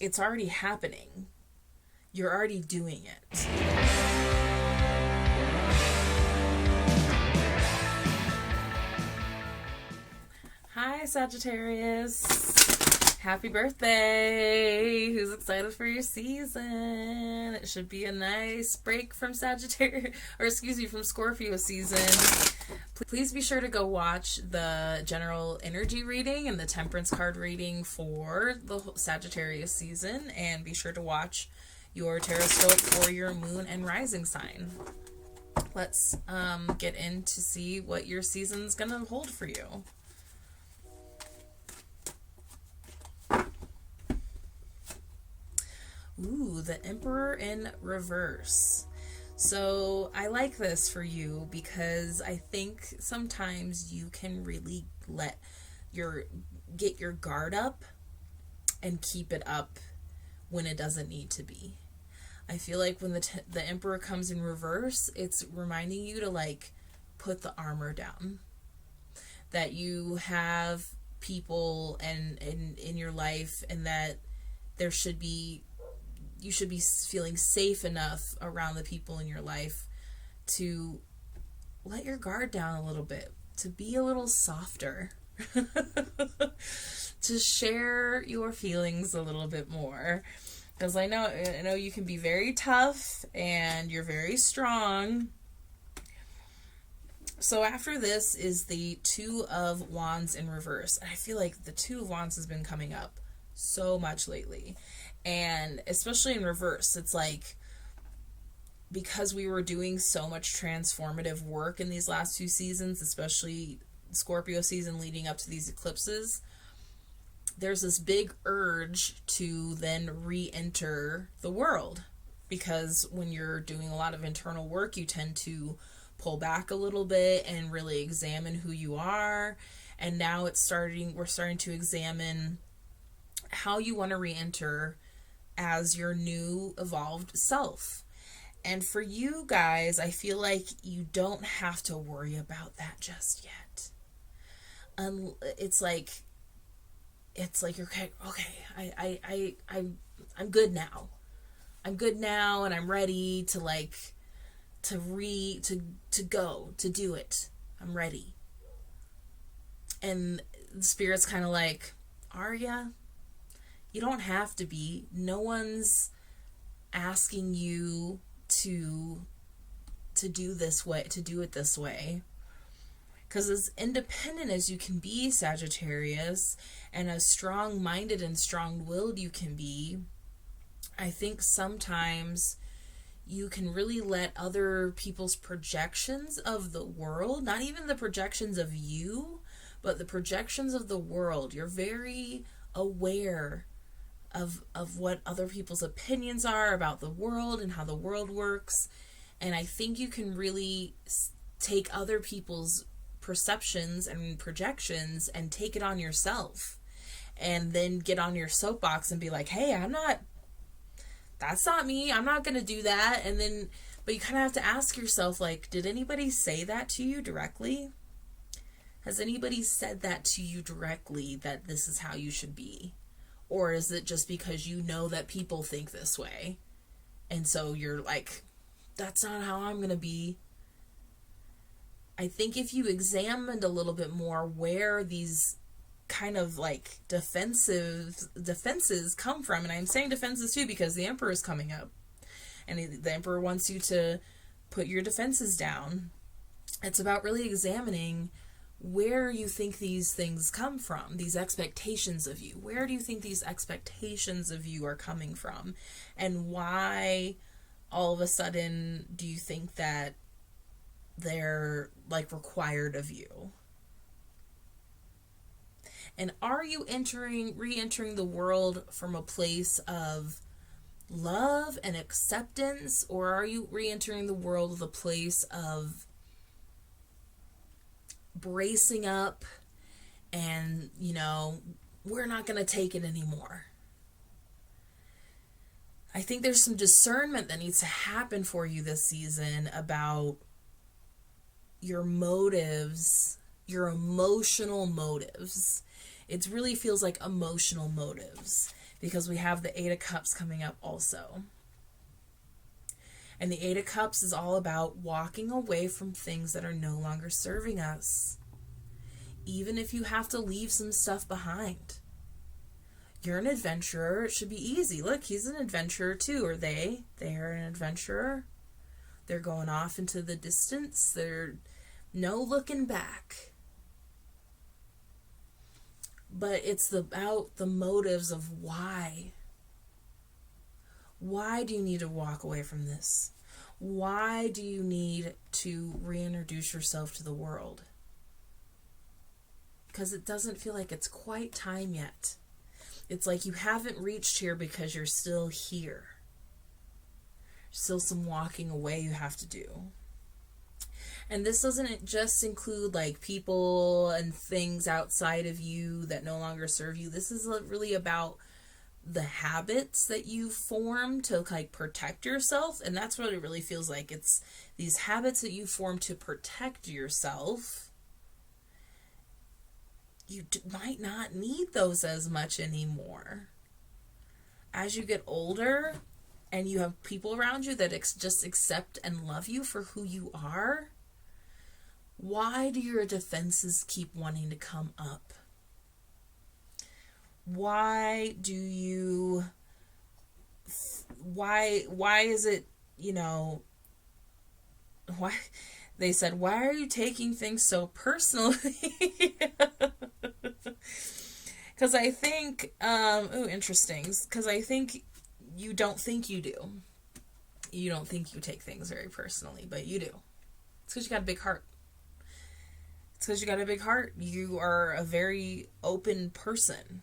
it's already happening. You're already doing it. Hi, Sagittarius. Happy birthday. Who's excited for your season? It should be a nice break from Sagittarius, or excuse me, from Scorpio season. Please be sure to go watch the general energy reading and the Temperance card reading for the Sagittarius season, and be sure to watch your Teroscope for your moon and rising sign. Let's get in to see what your season's gonna hold for you. Ooh, the Emperor in reverse. So I like this for you because I think sometimes you can really get your guard up and keep it up when it doesn't need to be. I feel like when the Emperor comes in reverse, it's reminding you to like put the armor down. That you have people and in your life, and that you should be feeling safe enough around the people in your life to let your guard down a little bit, to be a little softer, to share your feelings a little bit more. Because I know you can be very tough and you're very strong. So after this is the Two of Wands in reverse. And I feel like the Two of Wands has been coming up so much lately. And especially in reverse, it's like, because we were doing so much transformative work in these last two seasons, especially Scorpio season leading up to these eclipses, there's this big urge to then re-enter the world. Because when you're doing a lot of internal work, you tend to pull back a little bit and really examine who you are. And now we're starting to examine how you want to re-enter as your new evolved self. And for you guys, I feel like you don't have to worry about that just yet. It's like you're okay, I'm good now. I'm good now, and I'm ready to do it. I'm ready. And the Spirit's kind of like, are ya? You don't have to be. No one's asking you to do it this way. Because as independent as you can be, Sagittarius, and as strong-minded and strong-willed you can be, I think sometimes you can really let other people's projections of the world, not even the projections of you, but the projections of the world. You're very aware of what other people's opinions are about the world and how the world works. And I think you can really take other people's perceptions and projections and take it on yourself, and then get on your soapbox and be like, hey, that's not me, I'm not gonna do that. And then, but you kind of have to ask yourself, like, did anybody say that to you directly? Has anybody said that to you directly, that this is how you should be? Or is it just because you know that people think this way, and so you're like, that's not how I'm gonna be? I think if you examined a little bit more where these kind of like defenses come from, and I'm saying defenses too because the Emperor is coming up, and the Emperor wants you to put your defenses down. It's about really examining where you think these things come from, these expectations of you. Where do you think these expectations of you are coming from? And why all of a sudden do you think that they're like required of you? And are you re-entering the world from a place of love and acceptance, or are you re-entering the world with a place of bracing up and, we're not going to take it anymore? I think there's some discernment that needs to happen for you this season about your motives, your emotional motives. It really feels like emotional motives, because we have the Eight of Cups coming up also. And the Eight of Cups is all about walking away from things that are no longer serving us. Even if you have to leave some stuff behind. You're an adventurer. It should be easy. Look, he's an adventurer too. Or they are an adventurer. They're going off into the distance. They're no looking back. But it's about the motives of why. Why do you need to walk away from this? Why do you need to reintroduce yourself to the world? Because it doesn't feel like it's quite time yet. It's like you haven't reached here because you're still here. Still some walking away you have to do. And this doesn't just include like people and things outside of you that no longer serve you. This is really about the habits that you form to like protect yourself. And that's what it really feels like. It's these habits that you form to protect yourself. You might not need those as much anymore. As you get older and you have people around you that just accept and love you for who you are, why do your defenses keep wanting to come up? Why do you, why is it, why, they said, why are you taking things so personally? Because I think, interesting, because I think you don't think you do. You don't think you take things very personally, but you do. It's because you got a big heart. It's because you got a big heart. You are a very open person.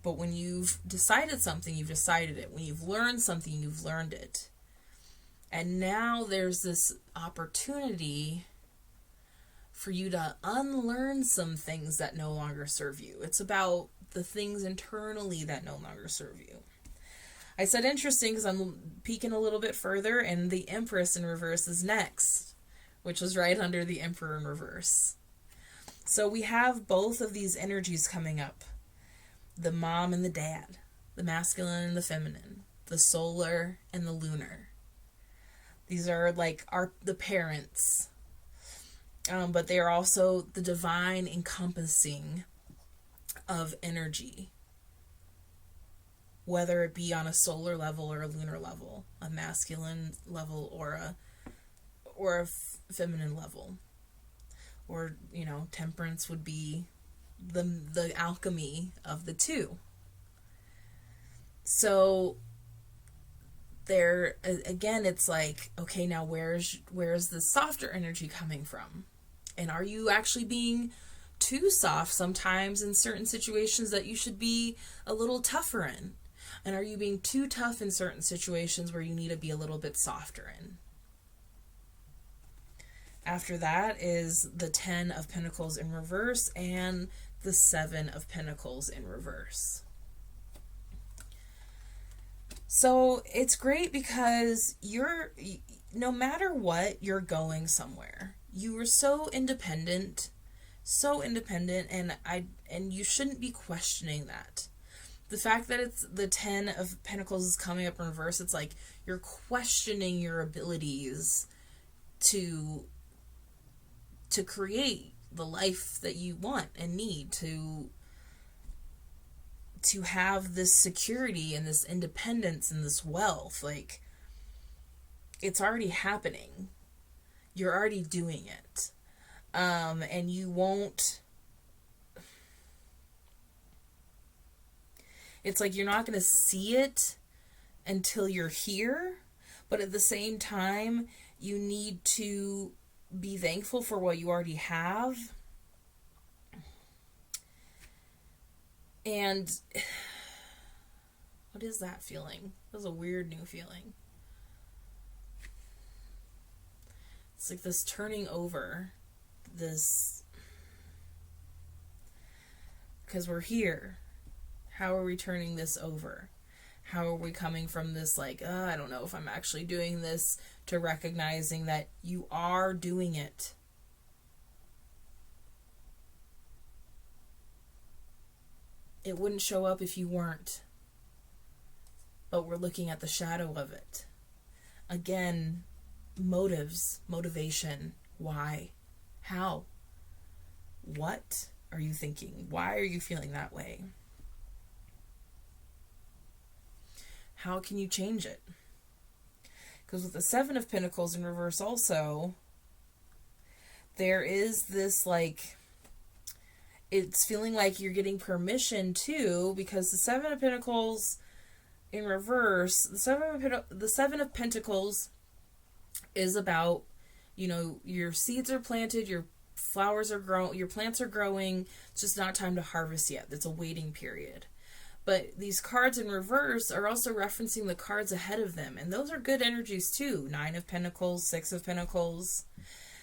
But when you've decided something, you've decided it. When you've learned something, you've learned it. And now there's this opportunity for you to unlearn some things that no longer serve you. It's about the things internally that no longer serve you. I said interesting because I'm peeking a little bit further, and the Empress in reverse is next, which was right under the Emperor in reverse. So we have both of these energies coming up. The mom and the dad, the masculine and the feminine, the solar and the lunar. These are like the parents, but they are also the divine encompassing of energy, whether it be on a solar level or a lunar level, a masculine level or a feminine level, or temperance would be the alchemy of the two. So there again, it's like, okay, now where's the softer energy coming from? And are you actually being too soft sometimes in certain situations that you should be a little tougher in? And are you being too tough in certain situations where you need to be a little bit softer in? After that is the 10 of Pentacles in reverse and the 7 of Pentacles in reverse. So it's great because no matter what, you're going somewhere. You are so independent, and you shouldn't be questioning that. The fact that it's the 10 of Pentacles is coming up in reverse, it's like you're questioning your abilities to create the life that you want and need, to have this security and this independence and this wealth. Like, it's already happening. You're already doing it. And you won't, it's like you're not going to see it until you're here, but at the same time, you need to be thankful for what you already have. And what is that feeling? That was a weird new feeling. It's like this turning over, this, because we're here. How are we turning this over? How are we coming from this, like, I don't know if I'm actually doing this, to recognizing that you are doing it. It wouldn't show up if you weren't. but we're looking at the shadow of it. Again, motives, motivation, why, how, what are you thinking? Why are you feeling that way? How can you change it? Because with the Seven of Pentacles in reverse also, there is this like, it's feeling like you're getting permission too, because the Seven of Pentacles in reverse, the Seven of Pentacles is about, you know, your seeds are planted, your flowers are growing, your plants are growing, it's just not time to harvest yet. It's a waiting period. But these cards in reverse are also referencing the cards ahead of them, and those are good energies too. Nine of Pentacles, Six of Pentacles.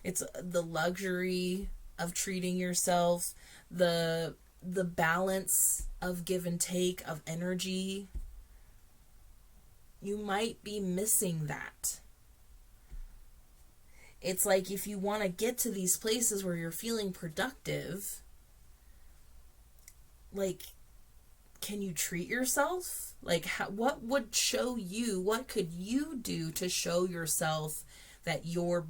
It's the luxury of treating yourself, the balance of give and take, of energy. You might be missing that. It's like if you want to get to these places where you're feeling productive, like, can you treat yourself? Like, what would show you, what could you do to show yourself that you're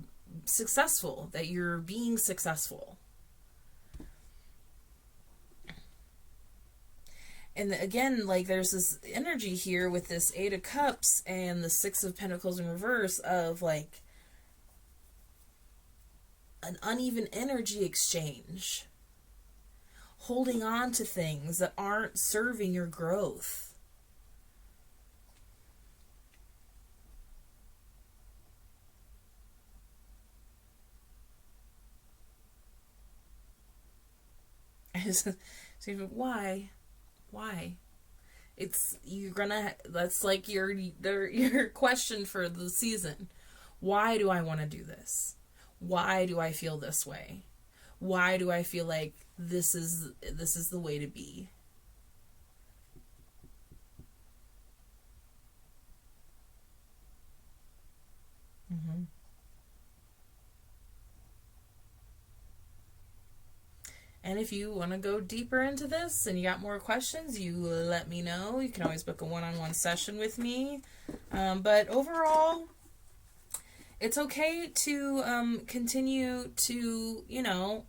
successful, that you're being successful? And again, like, there's this energy here with this Eight of Cups and the Six of Pentacles in reverse of, like, an uneven energy exchange. Holding on to things that aren't serving your growth. Why? It's, you're gonna, that's like your question for the season. Why do I want to do this? Why do I feel this way? Why do I feel like this is the way to be? Mm-hmm. And if you want to go deeper into this and you got more questions, you let me know. You can always book a one-on-one session with me. But overall, it's okay to continue to, you know,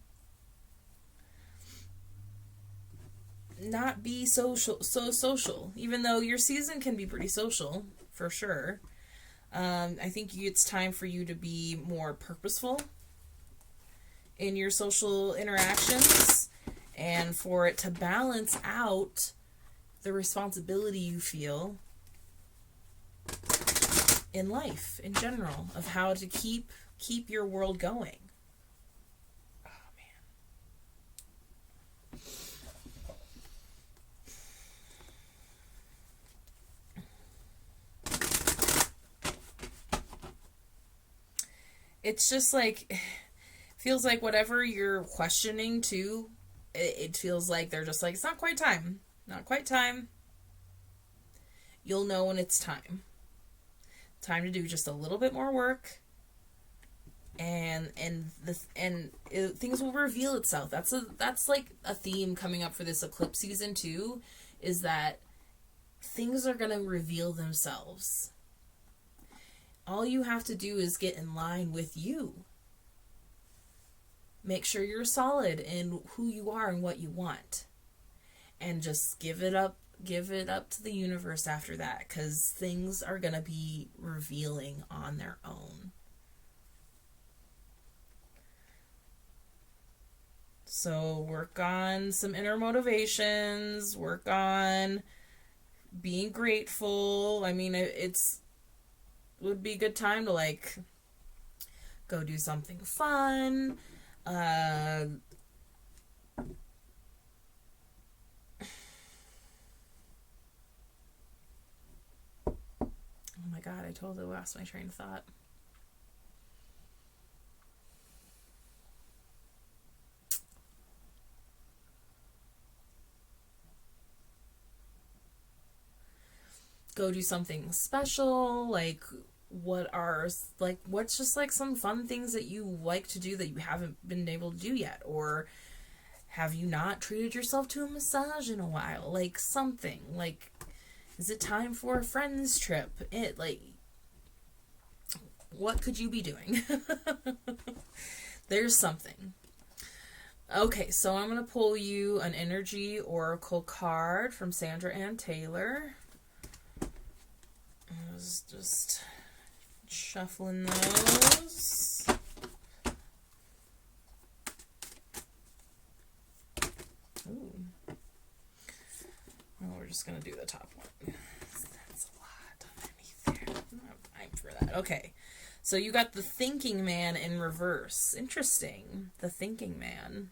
not be so social, even though your season can be pretty social, for sure. I think it's time for you to be more purposeful in your social interactions, and for it to balance out the responsibility you feel in life in general, of how to keep your world going. Oh man. It's just like, feels like whatever you're questioning too, it feels like they're just like, it's not quite time. Not quite time. You'll know when it's time. Time to do just a little bit more work, and things will reveal itself. That's like a theme coming up for this eclipse season too, is that things are gonna reveal themselves. All you have to do is get in line with you. Make sure you're solid in who you are and what you want, and just give it up to the universe after that, because things are going to be revealing on their own. So work on some inner motivations, work on being grateful. I mean, it would be a good time to, like, go do something fun. Oh my god, I totally lost my train of thought. Go do something special, like, what's just like some fun things that you like to do that you haven't been able to do yet? Or have you not treated yourself to a massage in a while? Like, something, like, Is it time for a friend's trip? What could you be doing? There's something. Okay, so I'm going to pull you an energy oracle card from Sandra Ann Taylor. I was just shuffling those. Ooh. Well, we're just going to do the top one. That's a lot underneath there. I don't have time for that. Okay. So you got the thinking man in reverse. Interesting. The thinking man.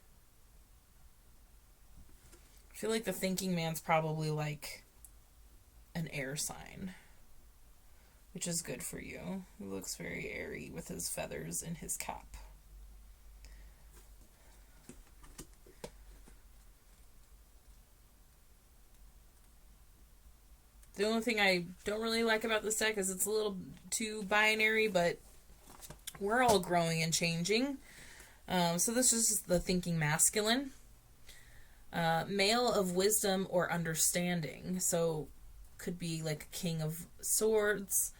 I feel like the thinking man's probably like an air sign, which is good for you. He looks very airy with his feathers in his cap. The only thing I don't really like about this deck is it's a little too binary, but we're all growing and changing. So this is the thinking masculine. Male of wisdom or understanding. So could be like a king of swords,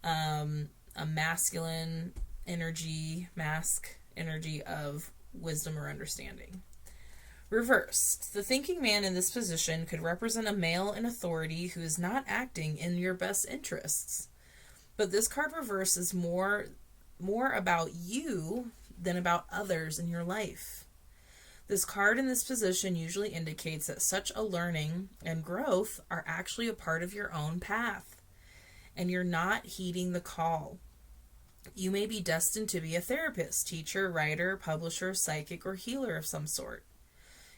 a masculine energy, mask energy of wisdom or understanding. Reversed. The thinking man in this position could represent a male in authority who is not acting in your best interests. But this card reverse is more about you than about others in your life. This card in this position usually indicates that such a learning and growth are actually a part of your own path, and you're not heeding the call. You may be destined to be a therapist, teacher, writer, publisher, psychic, or healer of some sort.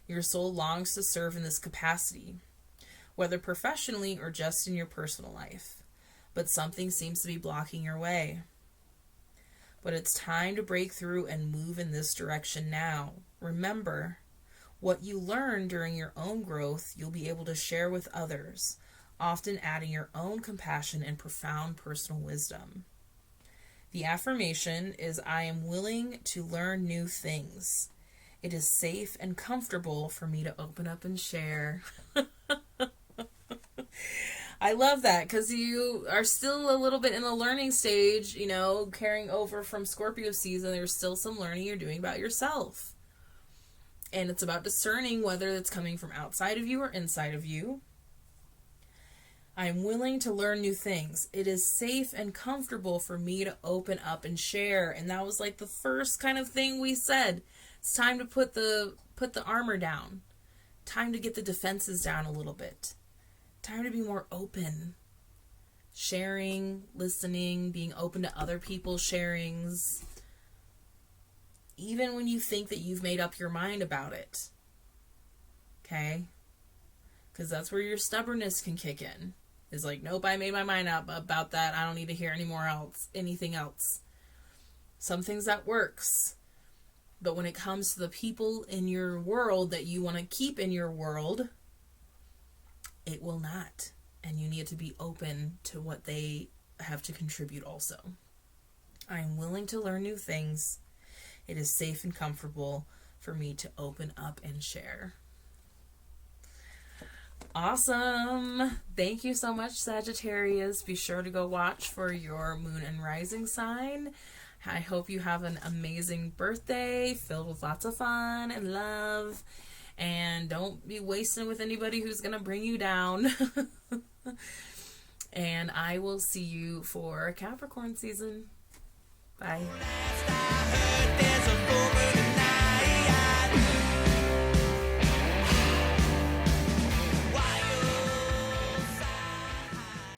Your soul longs to serve in this capacity, whether professionally or just in your personal life, but something seems to be blocking your way. But it's time to break through and move in this direction now. Remember, what you learn during your own growth, you'll be able to share with others, often adding your own compassion and profound personal wisdom. The affirmation is, I am willing to learn new things. It is safe and comfortable for me to open up and share. I love that because you are still a little bit in the learning stage, carrying over from Scorpio season. There's still some learning you're doing about yourself. And it's about discerning whether it's coming from outside of you or inside of you. I'm willing to learn new things. It is safe and comfortable for me to open up and share. And that was like the first kind of thing we said. It's time to put the armor down. Time to get the defenses down a little bit. Time to be more open. Sharing, listening, being open to other people's sharings. Even when you think that you've made up your mind about it. Okay? Because that's where your stubbornness can kick in. It's like, nope, I made my mind up about that. I don't need to hear anything else. Some things that works. But when it comes to the people in your world that you want to keep in your world, it will not. And you need to be open to what they have to contribute also. I'm willing to learn new things. It is safe and comfortable for me to open up and share. Awesome. Thank you so much, Sagittarius. Be sure to go watch for your moon and rising sign. I hope you have an amazing birthday filled with lots of fun and love. And don't be wasting with anybody who's going to bring you down. And I will see you for Capricorn season. Bye.